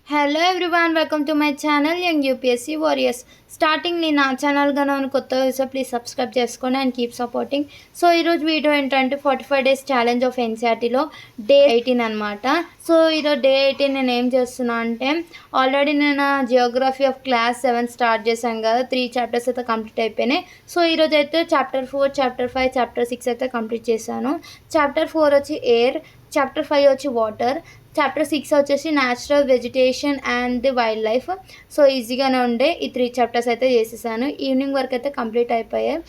Hello everyone, welcome to my channel young UPSC warriors. Starting నేను నా channel కనుక కొత్తగా చూస్తే ప్లీజ్ సబ్స్క్రైబ్ చేసుకోండి అండ్ కీప్ సపోర్టింగ్. సో ఈరోజు వీడియో ఏంటంటే 45 days ఛాలెంజ్ ఆఫ్ ఎన్సీఆర్టీలో డే 18 అనమాట. సో ఈరోజు డే 18 నేను ఏం చేస్తున్నా అంటే, ఆల్రెడీ నేను జియోగ్రఫీ ఆఫ్ క్లాస్ 7 స్టార్ట్ చేశాను కదా, 3 chapters అయితే కంప్లీట్ అయిపోయినాయి. సో ఈరోజు అయితే చాప్టర్ 4, చాప్టర్ 5, చాప్టర్ 6 అయితే కంప్లీట్ చేశాను. చాప్టర్ 4 వచ్చి ఎయిర్, చాప్టర్ 5 వచ్చి వాటర్, చాప్టర్ 6 వచ్చేసి natural vegetation and the wild life. So ఈజీగానే ఉండే ఈ 3 chapters అయితే చేసేసాను. ఈవినింగ్ వరకు అయితే కంప్లీట్ అయిపోయాయి.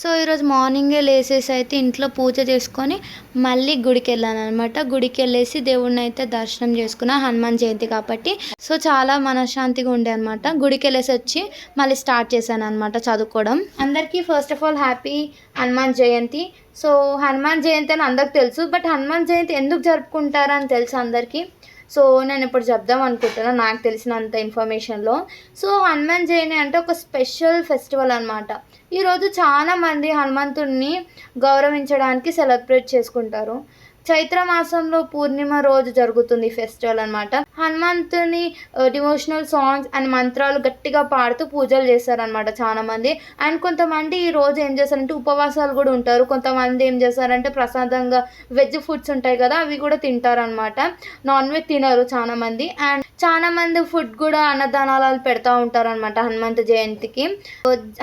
సో ఈరోజు మార్నింగే లేసేసి అయితే ఇంట్లో పూజ చేసుకొని మళ్ళీ గుడికి వెళ్ళాను అనమాట. గుడికి వెళ్ళేసి దేవుడిని అయితే దర్శనం చేసుకున్నా, హనుమాన్ జయంతి కాబట్టి. సో చాలా మనశ్శాంతిగా ఉండే అనమాట. గుడికి వెళ్ళేసి వచ్చి మళ్ళీ స్టార్ట్ చేశాను అనమాట చదువుకోవడం. అందరికీ first of all happy Hanuman Jayanti. So Hanuman Jayanti అని అందరికి తెలుసు, బట్ హనుమాన్ జయంతి ఎందుకు జరుపుకుంటారని తెలుసు అందరికీ. సో నేను ఇప్పుడు చెప్దాం అనుకుంటున్నాను నాకు తెలిసినంత ఇన్ఫర్మేషన్లో. సో హనుమాన్ జయంతి అంటే ఒక స్పెషల్ ఫెస్టివల్ అనమాట. ఈరోజు చాలామంది హనుమంతుడిని గౌరవించడానికి సెలబ్రేట్ చేసుకుంటారు. చైత్ర మాసంలో పూర్ణిమ రోజు జరుగుతుంది ఫెస్టివల్ అనమాట. హనుమంతుని డివోషనల్ సాంగ్స్ అండ్ మంత్రాలు గట్టిగా పాడుతూ పూజలు చేస్తారనమాట చాలా మంది. అండ్ కొంతమంది ఈ రోజు ఏం చేస్తారంటే ఉపవాసాలు కూడా ఉంటారు. కొంతమంది ఏం చేస్తారంటే ప్రసాదంగా వెజ్ ఫుడ్స్ ఉంటాయి కదా, అవి కూడా తింటారనమాట. నాన్ వెజ్ తినరు చాలా మంది. అండ్ చాలా మంది ఫుడ్ కూడా అన్నదానాలు పెడతా ఉంటారనమాట హనుమంతు జయంతికి.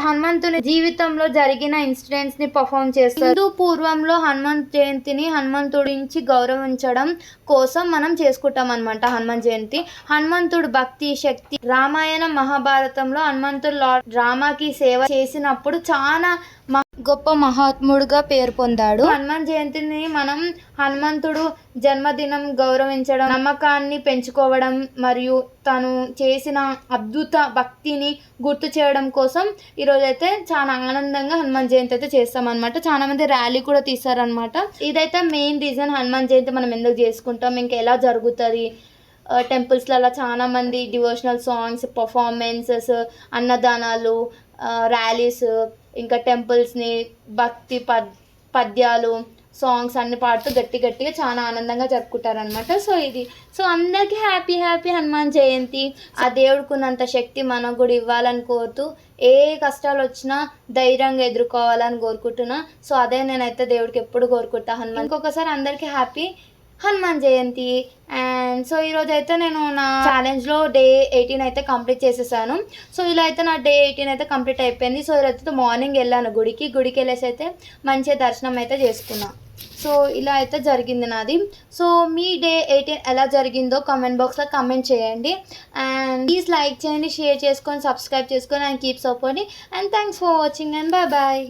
హనుమంతుని జీవితంలో జరిగిన ఇన్సిడెంట్స్ ని పర్ఫామ్ చేస్తారు. హిందూ పూర్వంలో హనుమంత్ జయంతిని హనుమంతుడి నుంచి గౌరవించడం కోసం మనం చేసుకుంటాం అనమాట హనుమాన్ జయంతి. హనుమంతుడు భక్తి శక్తి, రామాయణం మహాభారతంలో హనుమంతుడు లార్డ్ రామాకి సేవ చేసినప్పుడు చాలా గొప్ప మహాత్ముడుగా పేరు పొందాడు. హనుమాన్ జయంతిని మనం హనుమంతుడు జన్మదినం గౌరవించడం, నమ్మకాన్ని పెంచుకోవడం మరియు తను చేసిన అద్భుత భక్తిని గుర్తు చేయడం కోసం ఈరోజు అయితే చాలా ఆనందంగా హనుమాన్ జయంతి అయితే చేస్తామన్నమాట. చాలా మంది ర్యాలీ కూడా తీస్తారనమాట. ఇదైతే మెయిన్ రీజన్ హనుమాన్ జయంతి మనం ఎందుకు చేసుకుంటాం, ఇంకా ఎలా జరుగుతుంది. టెంపుల్స్లలో చాలా మంది డివోషనల్ సాంగ్స్, పర్ఫార్మెన్సెస్, అన్నదానాలు, ర్యాలీస్, ఇంకా టెంపుల్స్ని భక్తి పద్యాలు, సాంగ్స్ అన్ని పాడుతూ గట్టిగా చాలా ఆనందంగా జరుపుకుంటారనమాట. సో అందరికీ హ్యాపీ హనుమాన్ జయంతి. ఆ దేవుడికున్నంత శక్తి మనకు కూడా ఇవ్వాలని కోరుతూ, ఏ కష్టాలు వచ్చినా ధైర్యంగా ఎదుర్కోవాలని కోరుకుంటున్నా. సో అదే నేనైతే దేవుడికి ఎప్పుడు కోరుకుంటా హనుమాన్. ఇంకొకసారి అందరికీ happy Hanuman Jayanti. And so ఈరోజు అయితే నేను నా ఛాలెంజ్లో డే 18 అయితే కంప్లీట్ చేసేసాను. సో ఇలా అయితే నా డే 18 అయితే కంప్లీట్ అయిపోయింది. సో ఈరోజు మార్నింగ్ వెళ్ళాను గుడికి వెళ్ళేసి అయితే మంచిగా దర్శనం అయితే చేసుకున్నా. సో ఇలా అయితే జరిగింది నాది. సో మీ డే 18 ఎలా జరిగిందో కామెంట్ బాక్స్లో కామెంట్ చేయండి. అండ్ ప్లీజ్ లైక్ చేయండి, షేర్ చేసుకొని, సబ్స్క్రైబ్ చేసుకొని and keep supporting. And thanks for watching and bye.